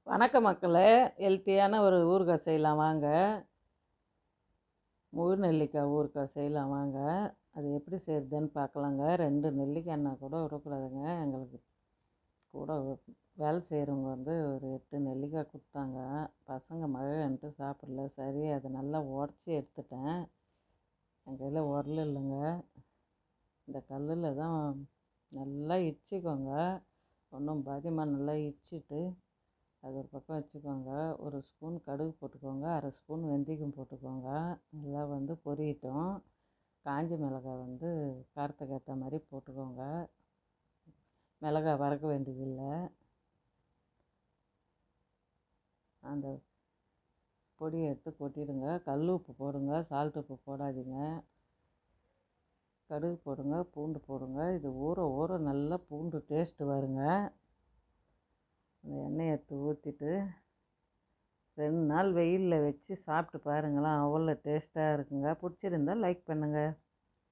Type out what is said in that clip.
வணக்க மக்களே, ஹெல்த்தியான ஒரு ஊறுகாய் செய்யலாம் வாங்க. முழு நெல்லிக்காய் ஊறுகாய் செய்யலாம் வாங்க. அது எப்படி செய்கிறதுன்னு பார்க்கலாங்க. 2 நெல்லிக்காய்னா கூட விடக்கூடாதுங்க. எங்களுக்கு கூட வேலை செய்கிறவங்க ஒரு 8 நெல்லிக்காய் கொடுத்தாங்க. பசங்க மழைன்ட்டு சாப்பிடல. சரி, அதை நல்லா உடச்சி எடுத்துட்டேன். என் கையில் உரல் இல்லைங்க. இந்த கல்லில் தான் நல்லா இடிச்சிக்கோங்க. ஒன்றும் பாதியமாக நல்லா இடிச்சிட்டு அது ஒரு பக்கம் வச்சுக்கோங்க. ஒரு ஸ்பூன் கடுகு போட்டுக்கோங்க, அரை ஸ்பூன் வெந்தயம் போட்டுக்கோங்க. நல்லா பொரியட்டும். காஞ்ச மிளகாய் காரத்துக்கு ஏற்ற மாதிரி போட்டுக்கோங்க. மிளகாய் வறுக்க வேண்டியதில்லை. அந்த பொடியை எடுத்து கொட்டிடுங்க. கல் உப்பு போடுங்க, சால்ட் உப்பு போடாதீங்க. கடுகு போடுங்க, பூண்டு போடுங்க. இது ஊற ஊற நல்லா பூண்டு டேஸ்ட்டு வருங்க. அந்த எண்ணெயை எடுத்து ஊற்றிட்டு 2 நாள் வெயிலில் வச்சு சாப்பிட்டு பாருங்களேன், அவ்வளோ டேஸ்ட்டாக இருக்குங்க. பிடிச்சிருந்தா லைக் பண்ணுங்கள்.